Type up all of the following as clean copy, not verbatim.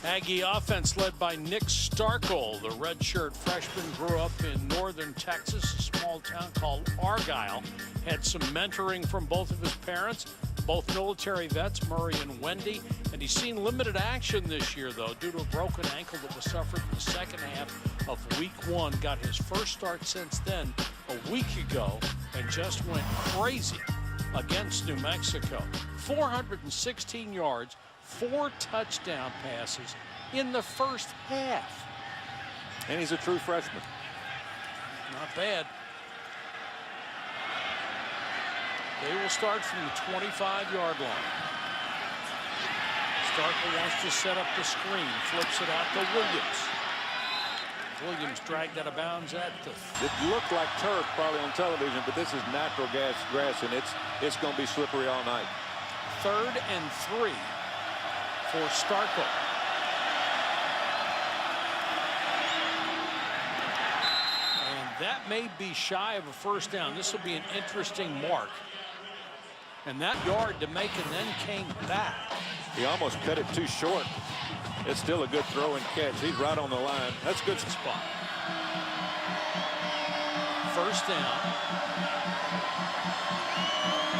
Aggie offense led by Nick Starkel. The redshirt freshman grew up in northern Texas, a small town called Argyle. Had some mentoring from both of his parents, both military vets, Murray and Wendy. And he's seen limited action this year, though, due to a broken ankle that was suffered in the second half of week 1. Got his first start since then a week ago and just went crazy against New Mexico. 416 yards, 4 touchdown passes in the first half. And he's a true freshman. Not bad. They will start from the 25-yard line. Starkel wants to set up the screen, flips it out to Williams. Williams dragged out of bounds at the... It looked like turf probably on television, but this is natural grass, and it's going to be slippery all night. 3rd and 3 for Starkel. And that may be shy of a first down. This will be an interesting mark. And that yard to make and then came back. He almost cut it too short. It's still a good throw and catch. He's right on the line. That's a good spot. First down.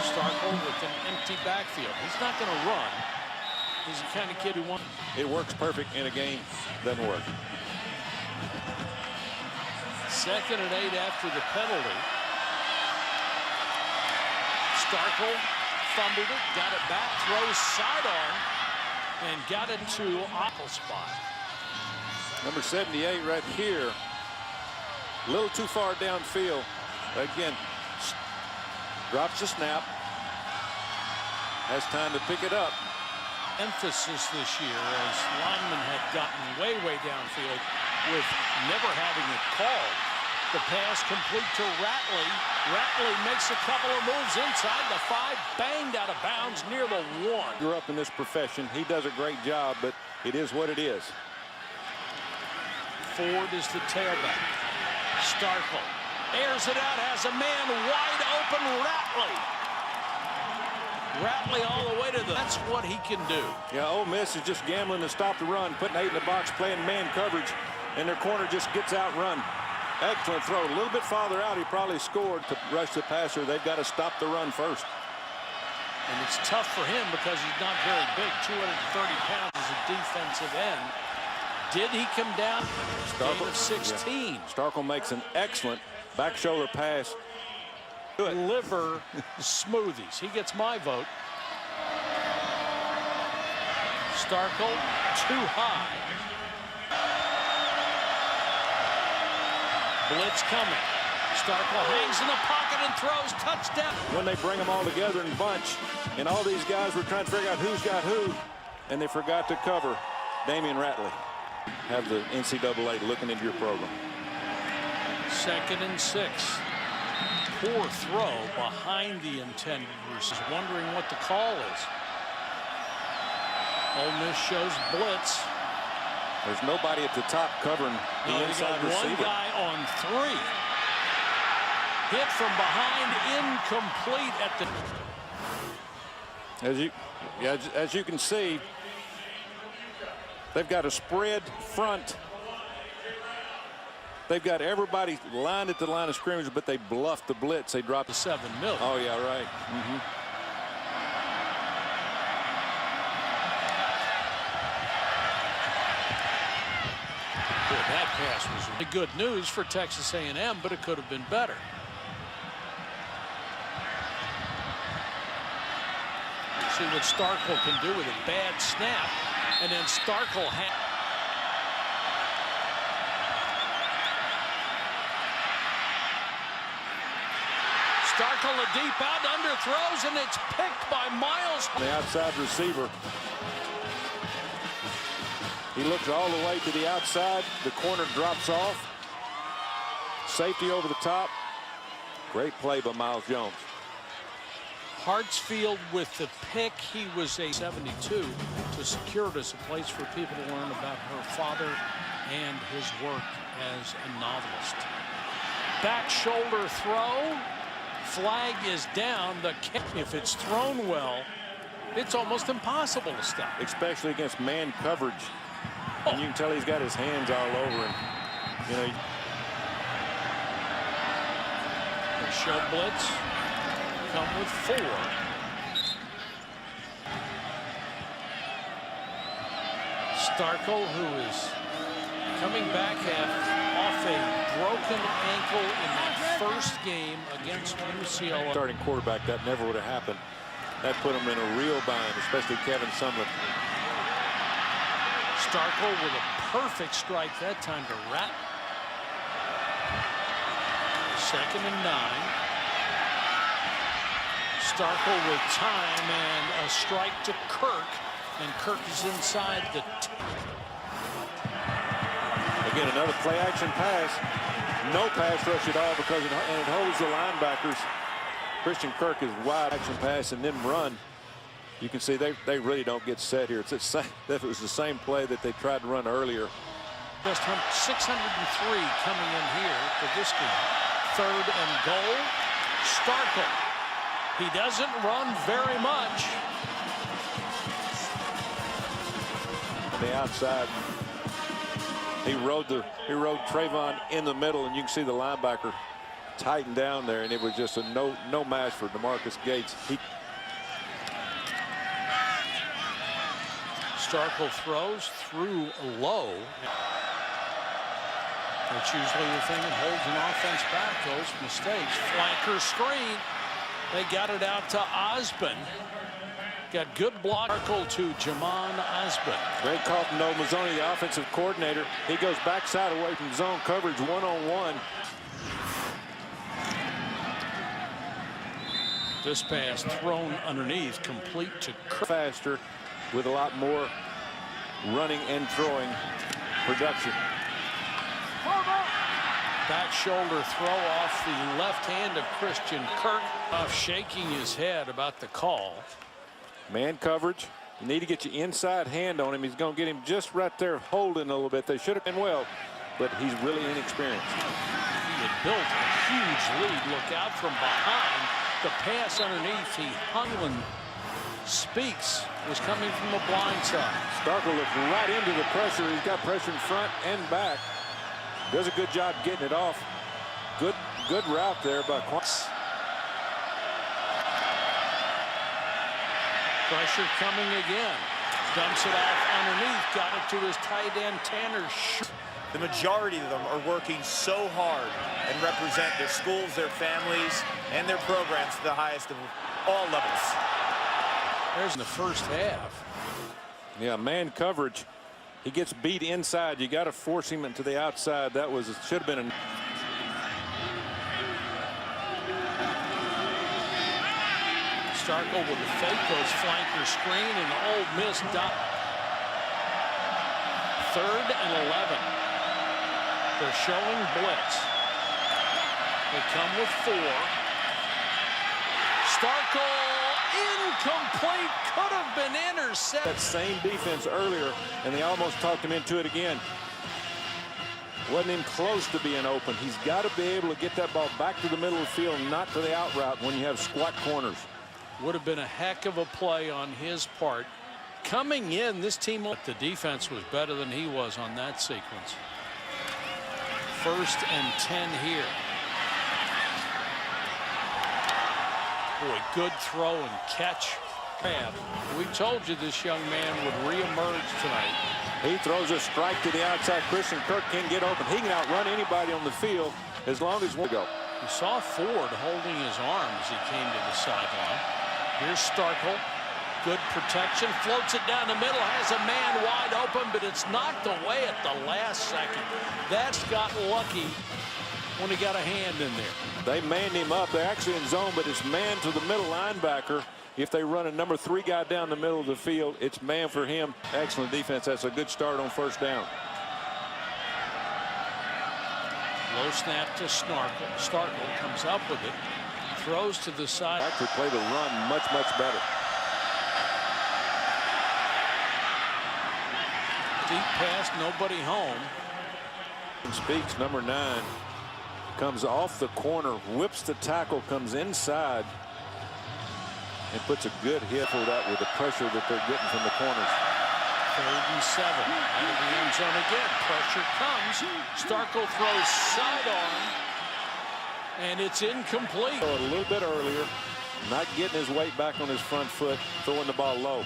Starkel with an empty backfield. He's not going to run. He's the kind of kid who wants. It works perfect in a game. Doesn't work. 2nd and 8 after the penalty. Starkel fumbled it, got it back, throws sidearm, and got it to awful spot. Number 78 right here. A little too far downfield. Again, drops the snap. Has time to pick it up. Emphasis this year as linemen had gotten way downfield with never having it called. The pass complete to Ratley. Ratley makes a couple of moves inside the 5, banged out of bounds near the 1. Grew up in this profession. He does a great job, but it is what it is. Ford is the tailback. Starkel airs it out, has a man wide open, Ratley. Ratley all the way to the... That's what he can do. Yeah, Ole Miss is just gambling to stop the run, putting 8 in the box, playing man coverage, and their corner just gets outrun. Excellent throw. A little bit farther out, he probably scored to rush the passer. They've got to stop the run first. And it's tough for him because he's not very big, 230 pounds as a defensive end. Did he come down? Starkel of 16. Yeah. Starkel makes an excellent back shoulder pass. Liver smoothies. He gets my vote. Starkel too high. Blitz coming. Starkel hangs in the pocket and throws. Touchdown. When they bring them all together in bunch, and all these guys were trying to figure out who's got who, and they forgot to cover Damian Ratley. Have the NCAA looking into your program. 2nd and 6. Poor throw behind the intended versus wondering what the call is. Ole Miss shows blitz. There's nobody at the top covering the inside receiver. One guy on 3. Hit from behind, incomplete at the... As you can see, they've got a spread front. They've got everybody lined at the line of scrimmage, but they bluffed the blitz. They dropped the $7 million. Oh, yeah, right. That pass was really good news for Texas A&M, but it could have been better. See what Starkel can do with a bad snap, and then Starkel had... Starkel a deep out, underthrows, and it's picked by Miles. The outside receiver. He looks all the way to the outside. The corner drops off. Safety over the top. Great play by Miles Jones. Hartsfield with the pick. He was a 72 to Secured us a place for people to learn about her father and his work as a novelist. Back shoulder throw. Flag is down. If it's thrown well, it's almost impossible to stop. Especially against man coverage. And you can tell he's got his hands all over him. You know, the show blitz come with 4. Starkel, who is coming back off a broken ankle in that first game against UCLA. Starting quarterback, that never would have happened. That put him in a real bind, especially Kevin Sumlin. Starkel with a perfect strike that time to Rat. 2nd and 9. Starkel with time and a strike to Kirk, and Kirk is inside the. Again, another play-action pass. No pass rush at all because it holds the linebackers. Christian Kirk is wide action pass and then run. You can see they really don't get set here. It's the same, that was the same play that they tried to run earlier. Just 603 coming in here for this game. 3rd and goal. Starkel. He doesn't run very much. On the outside, he rode Trayvon in the middle, and you can see the linebacker tightened down there, and it was just a no match for DeMarcus Gates. Starkel throws through low. That's usually the thing that holds an offense back, those mistakes. Flanker screen. They got it out to Osborne. Got good block. Starkel to Jamon Osborne. Greg Carpenter, Mazzoni, the offensive coordinator. He goes backside away from zone coverage, one-on-one. This pass thrown underneath, complete to Kirk. Faster with a lot more running and throwing production. Back shoulder throw off the left hand of Christian Kirk. Off shaking his head about the call. Man coverage. You need to get your inside hand on him. He's going to get him just right there holding a little bit. They should have been well, but he's really inexperienced. He had built a huge lead. Look out from behind. The pass underneath. Hunlin Speaks was coming from the blind side. Starkel looked right into the pressure. He's got pressure in front and back. Does a good job getting it off. Good route there by Quantz. Pressure coming again. Dumps it off underneath. Got it to his tight end, Tanner. The majority of them are working so hard and represent their schools, their families, and their programs to the highest of all levels. There's in the first half. Yeah, man coverage. He gets beat inside. You got to force him into the outside. That should have been a. Starkel with the fake, goes flanker screen, and Ole Miss dot. 3rd and 11. They're showing blitz. They come with 4. Starkel incomplete, could have been intercepted. That same defense earlier, and they almost talked him into it again. Wasn't even close to being open. He's got to be able to get that ball back to the middle of the field, not to the out route when you have squat corners. Would have been a heck of a play on his part. Coming in, this team, the defense was better than he was on that sequence. 1st and 10 here. Boy, good throw and catch. We told you this young man would reemerge tonight. He throws a strike to the outside. Christian Kirk can't get open. He can outrun anybody on the field as long as one go. You saw Ford holding his arm as he came to the sideline. Here's Starkel. Good protection. Floats it down the middle. Has a man wide open, but it's knocked away at the last second. That's got lucky when he got a hand in there. They manned him up. They're actually in zone, but it's man to the middle linebacker. If they run a number 3 guy down the middle of the field, it's man for him. Excellent defense. That's a good start on 1st down. Low snap to Starkel comes up with it. Throws to the side. Actually play the run much better. Deep pass, nobody home. Speaks, number 9. Comes off the corner, whips the tackle, comes inside, and puts a good hit for that with the pressure that they're getting from the corners. 3rd and 7. Out of the end zone again. Pressure comes. Starkel throws sidearm, and it's incomplete. A little bit earlier, not getting his weight back on his front foot, throwing the ball low.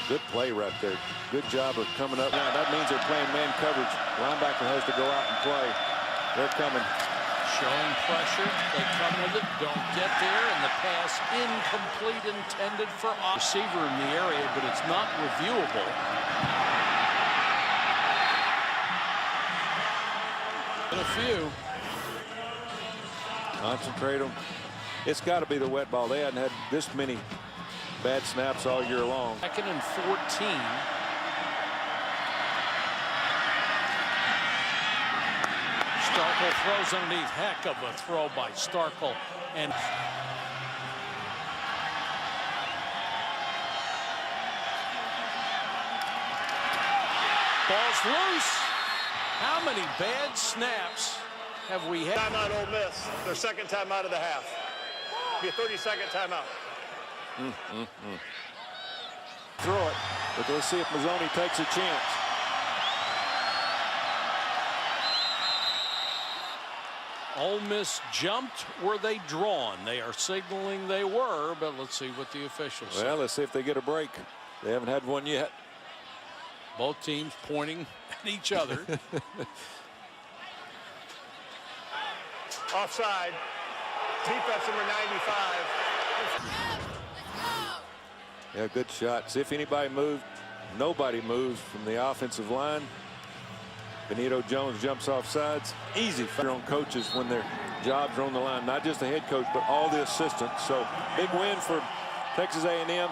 Good play right there. Good job of coming up. Now that means they're playing man coverage. Linebacker has to go out and play. They're coming. Showing pressure. They come with it. Don't get there. And the pass incomplete, intended for a receiver in the area, but it's not reviewable. And a few. Concentrate them. It's got to be the wet ball. They hadn't had this many bad snaps all year long. 2nd and 14. Starkel throws underneath. Heck of a throw by Starkel. And ball's loose. How many bad snaps have we had? Timeout Ole Miss. Their second time out of the half. Be a 30-second timeout. Throw it, but let's see if Mazzoni takes a chance. Ole Miss jumped. Were they drawn? They are signaling they were, but let's see what the officials say. Well, let's see if they get a break. They haven't had one yet. Both teams pointing at each other. Offside. Defense number 95. Yeah, good shot. See if anybody moved. Nobody moves from the offensive line. Benito Jones jumps off sides. Easy fire on coaches when their jobs are on the line. Not just the head coach, but all the assistants. So big win for Texas A&M.